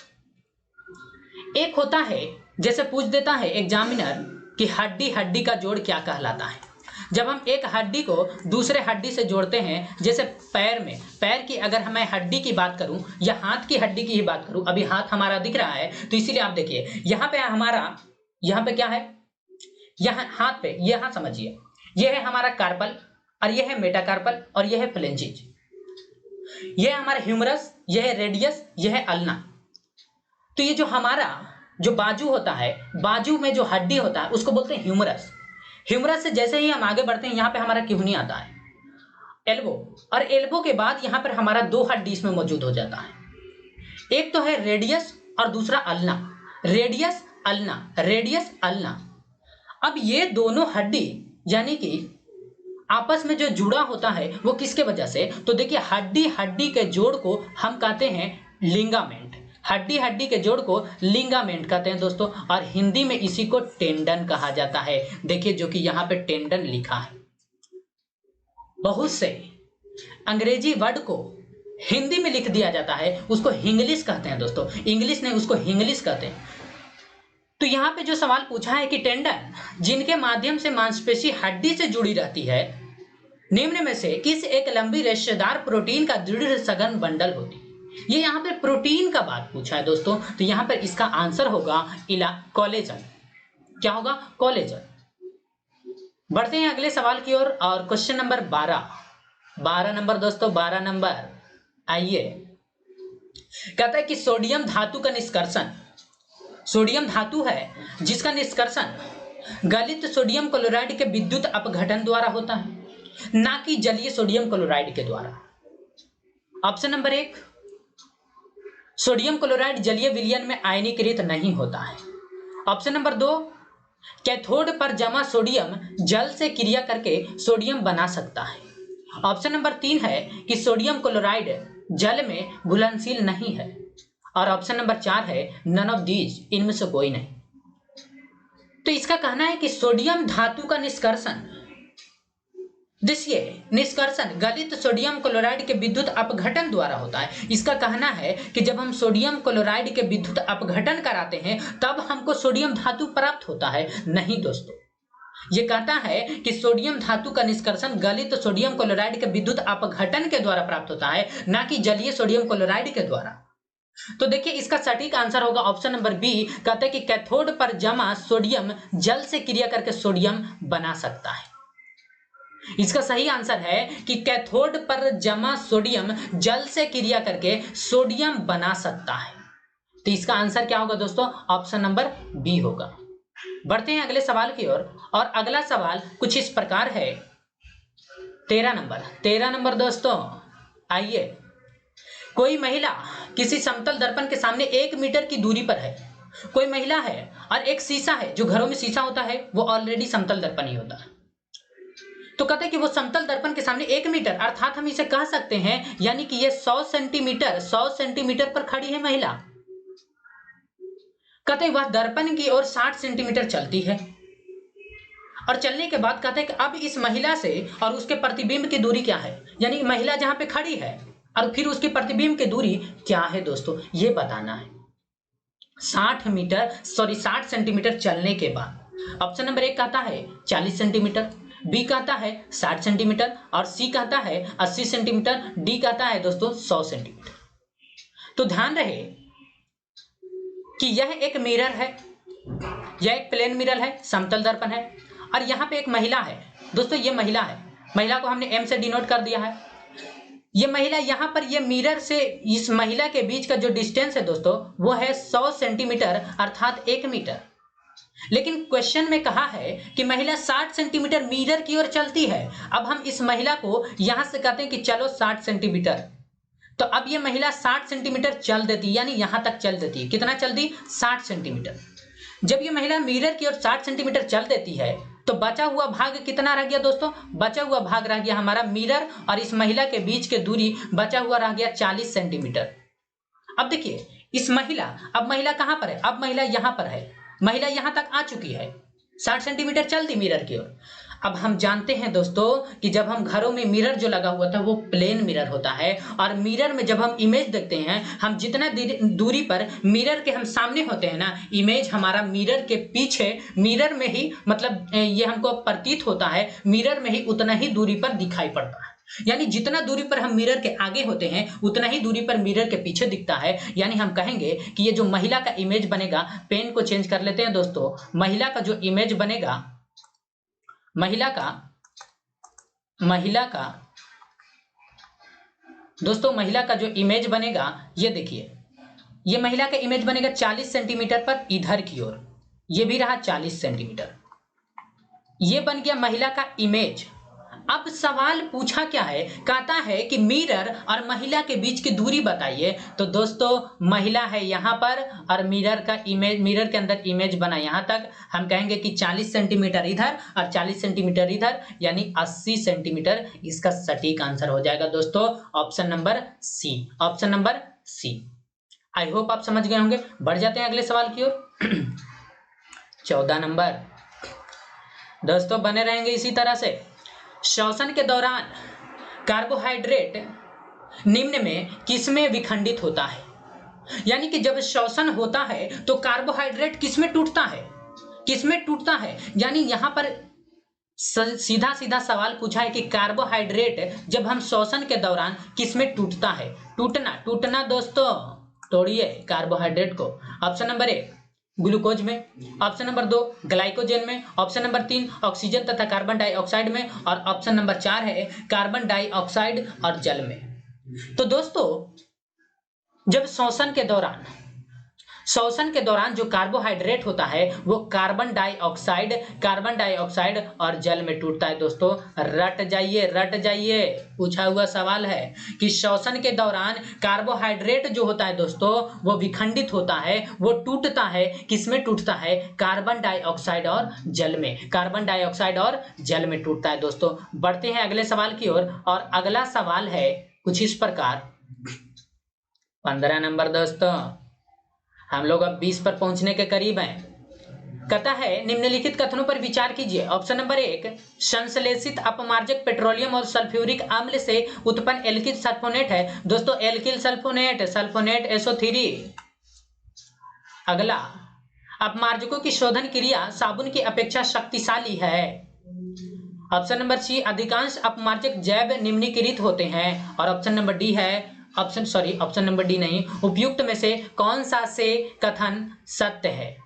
Speaker 1: एक होता है जैसे पूछ देता है एग्जामिनर कि हड्डी हड्डी का जोड़ क्या कहलाता है। जब हम एक हड्डी को दूसरे हड्डी से जोड़ते हैं, जैसे पैर में, पैर की अगर मैं हड्डी की बात करूं या हाथ की हड्डी की ही बात करूं, अभी हाथ हमारा दिख रहा है तो इसीलिए आप देखिए यहाँ पे हमारा, यहाँ पे क्या है, यहाँ हाथ पे, यहाँ समझिए यह है हमारा कार्पल और यह है मेटाकार्पल और यह है फ्लेंजिज। यह है हमारा ह्यूमरस, यह है रेडियस, यह है अल्ना। तो ये जो हमारा जो बाजू होता है, बाजू में जो हड्डी होता है उसको बोलते हैं ह्यूमरस। ह्यूमरस से जैसे ही हम आगे बढ़ते हैं यहाँ पे हमारा किहुनी आता है, एल्बो, और एल्बो के बाद यहाँ पर हमारा दो हड्डी इसमें मौजूद हो जाता है। एक तो है रेडियस और दूसरा ulna. Radius ulna, radius ulna. अब ये दोनों हड्डी यानी कि आपस में जो जुड़ा होता है वो किसके वजह से, तो देखिए हड्डी हड्डी के जोड़ को हम कहते हैं लिंगामेंट। हड्डी हड्डी के जोड़ को लिंगामेंट कहते हैं दोस्तों, और हिंदी में इसी को टेंडन कहा जाता है। देखिए जो कि यहाँ पे टेंडन लिखा है। बहुत से अंग्रेजी वर्ड को हिंदी में लिख दिया जाता है, उसको हिंग्लिश कहते हैं दोस्तों, इंग्लिश नहीं, उसको हिंग्लिश कहते हैं। तो यहाँ पे जो सवाल पूछा है कि टेंडन जिनके माध्यम से मांसपेशी हड्डी से जुड़ी रहती है, निम्न में से किस एक लंबी रेशेदार प्रोटीन का दृढ़ सघन बंडल होती है। ये यहाँ पे प्रोटीन का बात पूछा है दोस्तों, तो यहाँ पर इसका आंसर होगा कोलेजन। क्या होगा? कोलेजन। बढ़ते हैं अगले सवाल की ओर और क्वेश्चन नंबर 12 नंबर दोस्तों, 12 नंबर आइए। कहता है कि सोडियम धातु का निष्कर्षण, सोडियम धातु है जिसका निष्कर्षण गलित सोडियम क्लोराइड के विद्युत अपघटन द्वारा होता है, ना कि जलीय सोडियम क्लोराइड के द्वारा। ऑप्शन नंबर 1, सोडियम क्लोराइड जलीय विलयन में आयनीकृत नहीं होता है। ऑप्शन नंबर 2, कैथोड पर जमा सोडियम जल से क्रिया करके सोडियम बना सकता है। ऑप्शन नंबर 3 है कि सोडियम क्लोराइड जल में घुलनशील नहीं है। और ऑप्शन नंबर 4 है नन ऑफ दीज, इनमें से कोई नहीं। तो इसका कहना है कि सोडियम धातु का निष्कर्षण, देखिए निष्कर्षण गलित सोडियम क्लोराइड के विद्युत अपघटन द्वारा होता है। इसका कहना है कि जब हम सोडियम क्लोराइड के विद्युत अपघटन कराते हैं तब हमको सोडियम धातु प्राप्त होता है। नहीं दोस्तों, ये कहता है कि सोडियम धातु का निष्कर्षण गलित सोडियम क्लोराइड के विद्युत अपघटन के द्वारा प्राप्त होता है, ना कि जलीय सोडियम क्लोराइड के द्वारा। तो देखिए इसका सटीक आंसर होगा ऑप्शन नंबर बी। कहते हैं कि कैथोड पर जमा सोडियम जल से क्रिया करके सोडियम बना सकता है। इसका सही आंसर है कि कैथोड पर जमा सोडियम जल से क्रिया करके सोडियम बना सकता है। तो इसका आंसर क्या होगा दोस्तों? ऑप्शन नंबर बी होगा। बढ़ते हैं अगले सवाल की ओर और अगला सवाल कुछ इस प्रकार है। 13 नंबर दोस्तों आइए। कोई महिला किसी समतल दर्पण के सामने 1 मीटर की दूरी पर है। कोई महिला है और एक शीशा है, जो घरों में शीशा होता है वो ऑलरेडी समतल दर्पण ही होता है। तो कहते हैं कि वो समतल दर्पण के सामने 1 मीटर, अर्थात हम इसे कह सकते हैं यानी कि ये 100 सेंटीमीटर पर खड़ी है महिला। कहते हैं वह दर्पण की ओर 60 सेंटीमीटर चलती है और चलने के बाद कहते हैं कि अब इस महिला से और उसके प्रतिबिंब की दूरी क्या है, यानी महिला जहां पे खड़ी है और फिर उसके प्रतिबिंब की दूरी क्या है दोस्तों, ये बताना है। 60 सेंटीमीटर चलने के बाद ऑप्शन नंबर 1 कहता है 40 सेंटीमीटर, बी कहता है 60 सेंटीमीटर और सी कहता है 80 सेंटीमीटर, डी कहता है दोस्तों 100 सेंटीमीटर। तो ध्यान रहे कि यह एक मिरर है, यह एक प्लेन मिरर है, समतल दर्पण है और यहाँ पे एक महिला है दोस्तों। ये महिला है, महिला को हमने एम से डिनोट कर दिया है। ये महिला यहाँ पर ये मिरर से इस महिला के बीच का जो डिस्टेंस है दोस्तों वो है 100 सेंटीमीटर अर्थात 1 मीटर। लेकिन क्वेश्चन में कहा है कि महिला 60 सेंटीमीटर मिरर की ओर चलती है। अब हम इस महिला को यहां से कहते हैं कि चलो 60 सेंटीमीटर, तो अब ये महिला 60 सेंटीमीटर चल देती, यानी यहां तक चल देती। कितना चल दी? 60 सेंटीमीटर। जब ये महिला मिरर की ओर 60 सेंटीमीटर चल देती है तो बचा हुआ भाग कितना रह गया दोस्तों? बचा हुआ भाग रह गया हमारा मिरर और इस महिला के बीच के दूरी बचा हुआ रह गया 40 सेंटीमीटर। अब देखिए इस महिला, अब महिला कहां पर है? अब महिला यहां पर है, महिला यहां तक आ चुकी है। 60 सेंटीमीटर चलती मिरर की ओर। अब हम जानते हैं दोस्तों कि जब हम घरों में मिरर जो लगा हुआ था वो प्लेन मिरर होता है, और मिरर में जब हम इमेज देखते हैं, हम जितना दूरी पर मिरर के हम सामने होते हैं ना, इमेज हमारा मिरर के पीछे, मिरर में ही मतलब ये हमको प्रतीत होता है, मिरर में ही उतना ही दूरी पर दिखाई पड़ता है। यानी जितना दूरी पर हम मिरर के आगे होते हैं उतना ही दूरी पर मिरर के पीछे दिखता है। यानी हम कहेंगे कि ये जो महिला का इमेज बनेगा, पेन को चेंज कर लेते हैं दोस्तों, महिला का जो इमेज बनेगा, महिला का दोस्तों महिला का जो इमेज बनेगा, ये देखिए, ये महिला का इमेज बनेगा 40 सेंटीमीटर पर इधर की ओर, ये भी रहा 40 सेंटीमीटर, ये बन गया महिला का इमेज। अब सवाल पूछा क्या है, कहता है कि मिरर और महिला के बीच की दूरी बताइए। तो दोस्तों महिला है यहाँ पर और मिरर का इमेज, मिरर के अंदर इमेज बना यहाँ तक, हम कहेंगे कि 40 सेंटीमीटर इधर और 40 सेंटीमीटर इधर, यानी 80 सेंटीमीटर इसका सटीक आंसर हो जाएगा दोस्तों, option number C, option number C. I hope आप समझ गए होंगे। बढ़ जाते हैं अगले सवाल की ओर। 14 नंबर दोस्तों, बने रहेंगे इसी तरह से। श्वसन के दौरान कार्बोहाइड्रेट निम्न में किसमें विखंडित होता है? यानी कि जब श्वसन होता है तो कार्बोहाइड्रेट किसमें टूटता है, किसमें टूटता है? यानी यहां पर सीधा सीधा सवाल पूछा है कि कार्बोहाइड्रेट जब हम श्वसन के दौरान किसमें टूटता है? टूटना दोस्तों, तोड़िए कार्बोहाइड्रेट को। ऑप्शन नंबर ए ग्लूकोज में, ऑप्शन नंबर 2 ग्लाइकोजन में, ऑप्शन नंबर 3 ऑक्सीजन तथा कार्बन डाइऑक्साइड में, और ऑप्शन नंबर 4 है कार्बन डाइऑक्साइड और जल में। तो दोस्तों जब श्वसन के दौरान जो कार्बोहाइड्रेट होता है वो कार्बन डाइऑक्साइड और जल में टूटता है। दोस्तों रट जाइए, पूछा हुआ सवाल है कि श्वसन के दौरान कार्बोहाइड्रेट जो होता है दोस्तों वो विखंडित होता है, वो टूटता है, किसमें टूटता है? कार्बन डाइऑक्साइड और जल में, कार्बन डाइऑक्साइड और जल में टूटता है। दोस्तों बढ़ते हैं अगले सवाल की ओर, और अगला सवाल है कुछ इस प्रकार। 15 नंबर दोस्तों, हम लोग अब 20 पर पहुंचने के करीब हैं। कहता है निम्नलिखित कथनों पर विचार कीजिए। ऑप्शन नंबर 1 संश्लेषित अपमार्जक पेट्रोलियम और सल्फ्यूरिक अम्ल से उत्पन्न एल्किल सल्फोनेट है। दोस्तों एल्किल सल्फोनेट SO3। अगला, अपमार्जकों की शोधन क्रिया साबुन की अपेक्षा शक्तिशाली है। ऑप्शन नंबर सी अधिकांश अपमार्जक जैव निम्नीकृत होते हैं, और ऑप्शन नंबर डी है ऑप्शन नंबर डी नहीं, उपयुक्त में से कौन सा से कथन सत्य है?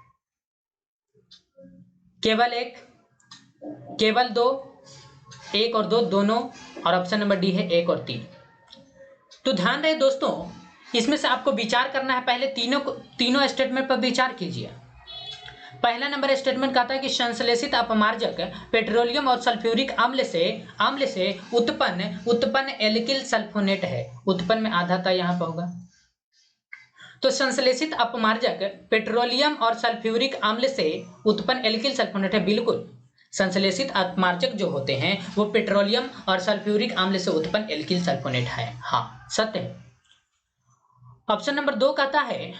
Speaker 1: केवल 1, केवल 2, 1 और 2 दोनों, और ऑप्शन नंबर डी है 1 और 3। तो ध्यान रहे दोस्तों, इसमें से आपको विचार करना है, पहले तीनों स्टेटमेंट पर विचार कीजिए। पहला नंबर स्टेटमेंट कहता है कि संश्लेषित अपमार्जक पेट्रोलियम और सल्फ्यूरिक अम्ल से उत्पन्न एल्किल सल्फोनेट है। उत्पन्न में आधा था यहाँ पर होगा। तो संश्लेषित अपमार्जक पेट्रोलियम और सल्फ्यूरिक अम्ल से उत्पन्न एल्किल सल्फोनेट है। बिल्कुल, संश्लेषित अपमार्जक जो होते हैं वो पेट्रोलियम और सल्फ्यूरिक अम्ल से उत्पन्न एल्किल सल्फोनेट है। हाँ सत्य है। ऑप्शन नंबर 2 कहता है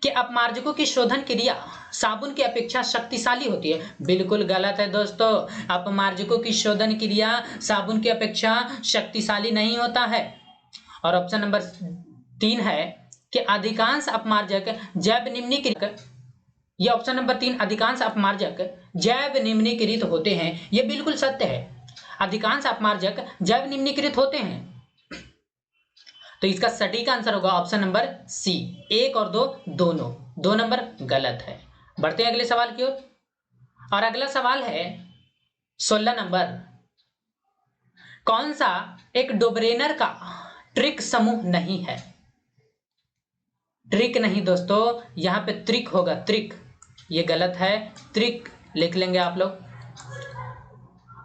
Speaker 1: कि अपमार्जकों की शोधन क्रिया साबुन की अपेक्षा शक्तिशाली होती है। बिल्कुल गलत है दोस्तों, अपमार्जकों की शोधन क्रिया साबुन की अपेक्षा शक्तिशाली नहीं होता है। और ऑप्शन नंबर 3 है कि अधिकांश अपमार्जक जैव निम्नीकृत, यह ऑप्शन नंबर 3 अधिकांश अपमार्जक जैव निम्नीकृत होते हैं, यह बिल्कुल सत्य है। अधिकांश अपमार्जक जैव निम्नीकृत होते हैं, तो इसका सटीक आंसर होगा ऑप्शन नंबर सी, 1 और 2 दोनों। 2 नंबर गलत है। बढ़ते हैं अगले सवाल की ओर, और अगला सवाल है 16 नंबर। कौन सा एक डोब्रेनर का ट्रिक समूह नहीं है? ट्रिक नहीं दोस्तों, यहां पे त्रिक होगा, त्रिक, ये गलत है, त्रिक लिख लेंगे आप लोग।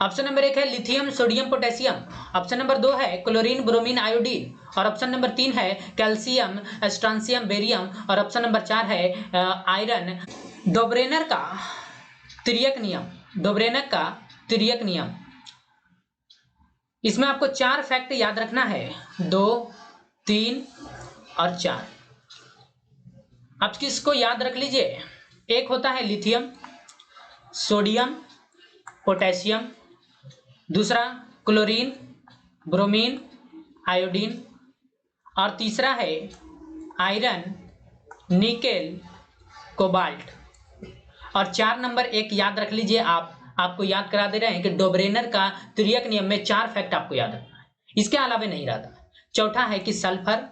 Speaker 1: ऑप्शन नंबर 1 है lithium sodium potassium, option number 2 है क्लोरीन ब्रोमीन आयोडीन, और ऑप्शन नंबर 3 है कैल्शियम स्ट्रांसियम बेरियम, और ऑप्शन नंबर 4 है आयरन। डोब्रेनर का तिर्यक नियम, इसमें आपको 4 फैक्ट याद रखना है, 2, 3 और 4। आप किसको याद रख लीजिए। एक होता है लिथियम, सोडियम, पोटेशियम, दूसरा क्लोरीन, ब्रोमीन, आयोडीन, और तीसरा है आयरन, निकेल, कोबाल्ट। और 4 नंबर एक याद रख लीजिए, आपको याद करा दे रहे हैं कि डोब्रेनर का तुरीयक नियम में 4 फैक्ट आपको याद रखना है, इसके अलावा नहीं रहता। चौथा है कि सल्फर,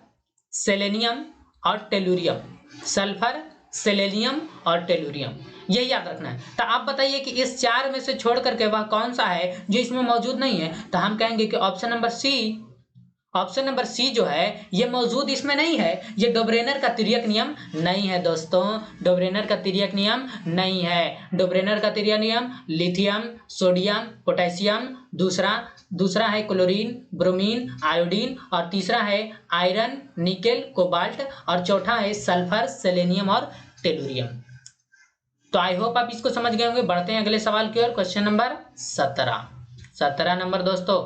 Speaker 1: सेलेनियम और टेलुरियम, सल्फर, सेलेनियम और टेलुरियम, यही याद रखना है। तो आप बताइए कि इस 4 में से छोड़ करके वह कौन सा है जो इसमें मौजूद नहीं है? तो हम कहेंगे कि ऑप्शन नंबर सी जो है ये मौजूद इसमें नहीं है। ये डोब्रेनर का तिर्यक नियम नहीं है दोस्तों, डोब्रेनर का तिर्यक नियम नहीं है। डोब्रेनर का तिर्यक नियम लिथियम, सोडियम, पोटेशियम, दूसरा है क्लोरीन, ब्रोमीन, आयोडीन, और तीसरा है आयरन, निकेल, कोबाल्ट, और चौथा है सल्फर, सेलेनियम और टेलुरियम। तो आई होप आप इसको समझ गए होंगे। बढ़ते हैं अगले सवाल की ओर। क्वेश्चन नंबर 17 नंबर दोस्तों,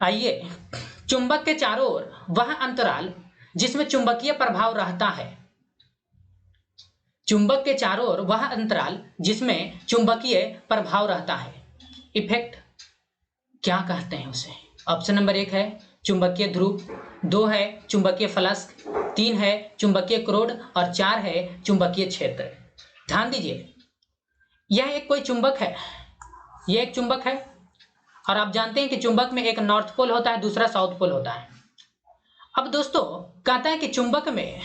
Speaker 1: आइए। चुंबक के चारों ओर वह अंतराल जिसमें चुंबकीय प्रभाव रहता है, चुंबक के चारों ओर वह अंतराल जिसमें चुंबकीय प्रभाव रहता है, इफेक्ट क्या कहते हैं उसे? ऑप्शन नंबर 1 है चुंबकीय ध्रुव, 2 है चुंबकीय फ्लक्स, 3 है चुंबकीय क्रोड, और 4 है चुंबकीय क्षेत्र। ध्यान दीजिए, यह एक कोई चुंबक है, यह एक चुंबक है, और आप जानते हैं कि चुंबक में एक नॉर्थ पोल होता है, दूसरा साउथ पोल होता है। अब दोस्तों कहता है कि चुंबक में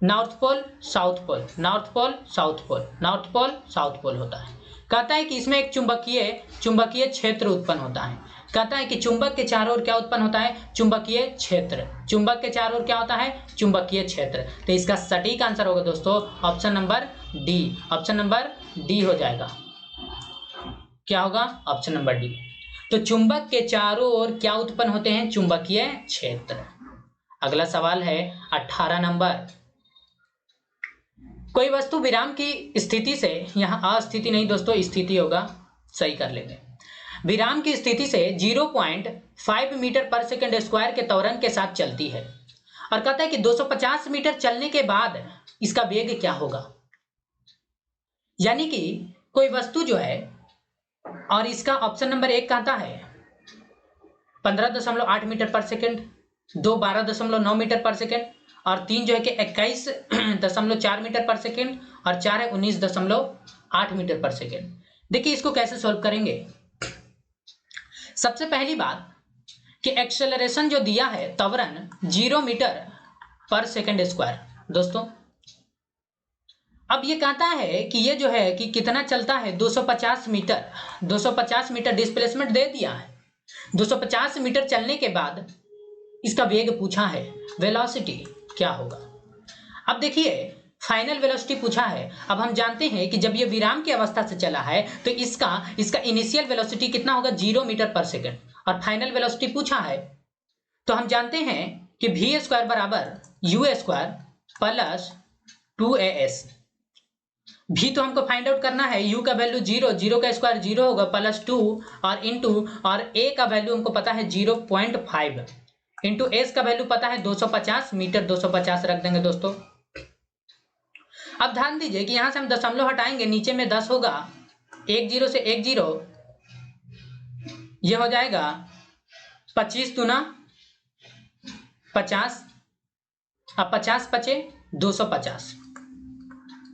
Speaker 1: north pole south pole, north pole south pole, north pole south pole होता है। कहता है कि इसमें एक चुंबकीय क्षेत्र उत्पन्न होता है। कहता है कि चुंबक के चारों ओर क्या उत्पन्न होता है? चुंबकीय क्षेत्र। चुंबक के चारों ओर क्या होता है? चुंबकीय क्षेत्र। तो इसका सटीक आंसर होगा दोस्तों option number D. Option number D हो जाएगा। क्या होगा? Option number D. तो चुंबक के चारों ओर क्या उत्पन्न होते हैं? चुंबकीय क्षेत्र। अगला सवाल है 18 नंबर। कोई वस्तु विराम की स्थिति से, यहां अस्थिति नहीं दोस्तों, स्थिति होगा, सही कर लेंगे। विराम की स्थिति से 0.5 मीटर पर सेकंड स्क्वायर के त्वरण के साथ चलती है, और कहता है कि 250 मीटर चलने के बाद इसका वेग क्या होगा। यानी कि कोई वस्तु जो है, और इसका ऑप्शन नंबर 1 कहता है 15.8 मीटर पर सेकंड, 2 12.9 मीटर पर सेकंड, और 3 जो है कि 21.4 मीटर पर सेकंड, और 4 है 19.8 मीटर पर सेकंड। देखिए इसको कैसे सॉल्व करेंगे। सबसे पहली बात कि एक्सेलरेशन जो दिया है त्वरण 0 मीटर पर सेकंड स्क्वायर। दोस्तों अब ये कहता है कि ये जो है कि कितना चलता है, 250 मीटर, 250 मीटर डिस्प्लेसमेंट दे दिया है। 250 मीटर चलने के बाद इसका वेग पूछा है, वेलोसिटी क्या होगा। अब देखिए फाइनल वेलोसिटी पूछा है। अब हम जानते हैं कि जब ये विराम की अवस्था से चला है तो इसका इनिशियल वेलोसिटी कितना होगा? 0 मीटर पर सेकंड, और फाइनल वेलोसिटी पूछा है। तो हम जानते हैं कि v स्क्वायर बराबर u स्क्वायर प्लस 2as। भी तो हमको फाइंड आउट करना है। u का वैल्यू 0, 0 का स्क्वायर 0 होगा, प्लस 2 और इंटू, और a का वैल्यू हमको पता है 0.5, इंटू s का वैल्यू पता है 250 मीटर, 250 रख देंगे दोस्तों। अब ध्यान दीजिए कि यहां से हम दशमलव हटाएंगे, नीचे में 10 होगा, 1 0 से 1 0, ये हो जाएगा 25 दूना 50, अब 50 बचे 250।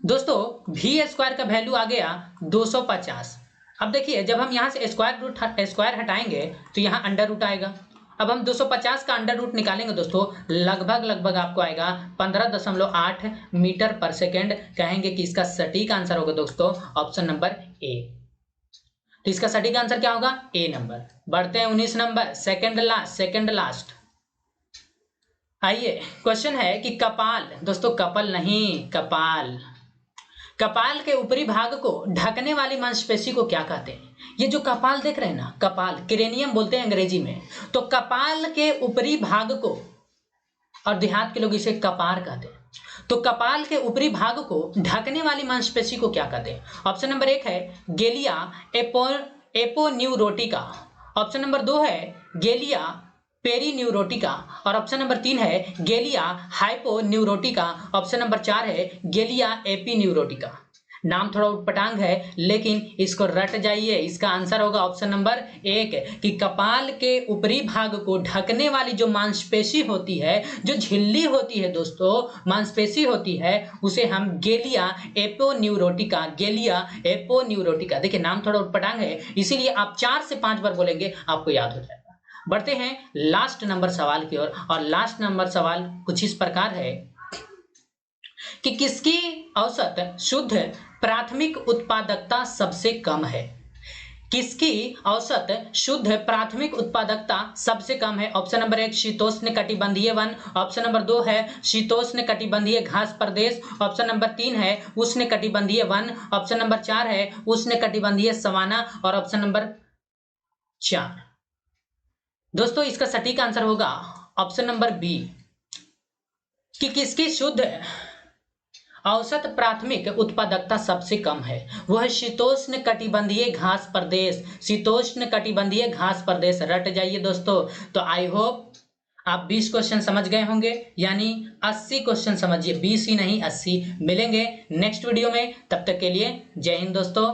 Speaker 1: दोस्तों v स्क्वायर का वैल्यू आ गया 250। अब देखिए जब हम यहां से स्क्वायर हटाएंगे तो यहां अंडर रूट आएगा। अब हम 250 का अंडर रूट निकालेंगे दोस्तों, लगभग आपको आएगा 15.8 मीटर पर सेकेंड। कहेंगे कि इसका सटीक आंसर होगा दोस्तों ऑप्शन नंबर ए। तो इसका सटीक आंसर क्या होगा? ए नंबर। बढ़ते हैं 19 नंबर, सेकेंड लास्ट। आइए क्वेश्चन है कि कपाल, दोस्तों कपल नहीं, कपाल के ऊपरी भाग को ढकने वाली मांसपेशी को क्या कहते हैं? ये जो कपाल देख रहे हैं ना, कपाल, क्रेनियम बोलते हैं अंग्रेजी में। तो कपाल के ऊपरी भाग को, और देहात के लोग इसे कपार कहते हैं, तो कपाल के ऊपरी भाग को ढकने वाली मांसपेशी को क्या कहते हैं? ऑप्शन नंबर 1 है गेलिया एपोन्यूरोटिका, ऑप्शन नंबर 2 है गेलिया पेरीन्यूरोटिका, और ऑप्शन नंबर 3 है गेलिया हाइपोन्यूरोटिका, ऑप्शन नंबर 4 है गेलिया एपीन्यूरोटिका। नाम थोड़ा उटपटांग है लेकिन इसको रट जाइए। इसका आंसर होगा ऑप्शन नंबर 1 कि कपाल के ऊपरी भाग को ढकने वाली जो मांसपेशी होती है, जो झिल्ली होती है दोस्तों, मांसपेशी होती है, उसे हम गेलिया एपोन्यूरोटिका, गेलिया एपोन्यूरोटिका। देखिए नाम थोड़ा उटपटांग है इसीलिए आप 4 से 5 बार बोलेंगे आपको याद हो जाएगा। बढ़ते हैं लास्ट नंबर सवाल की ओर, और लास्ट नंबर सवाल कुछ इस प्रकार है कि किसकी औसत शुद्ध प्राथमिक उत्पादकता सबसे कम है? किसकी औसत शुद्ध प्राथमिक उत्पादकता सबसे कम है? ऑप्शन नंबर 1 शीतोष्ण कटिबंधीय वन, ऑप्शन नंबर 2 है शीतोष्ण कटिबंधीय घास प्रदेश, ऑप्शन नंबर 3 है उष्ण कटिबंधीय वन, ऑप्शन नंबर 4 है उष्ण कटिबंधीय सवाना, और ऑप्शन नंबर 4। दोस्तों इसका सटीक आंसर होगा ऑप्शन नंबर बी कि किसकी शुद्ध औसत प्राथमिक उत्पादकता सबसे कम है, वह है शीतोष्ण कटिबंधीय घास प्रदेश, शीतोष्ण कटिबंधीय घास प्रदेश। रट जाइए दोस्तों। तो आई होप आप 20 क्वेश्चन समझ गए होंगे, यानी 80 क्वेश्चन समझिए, 20 ही नहीं 80। मिलेंगे नेक्स्ट वीडियो में, तब तक के लिए जय हिंद दोस्तों।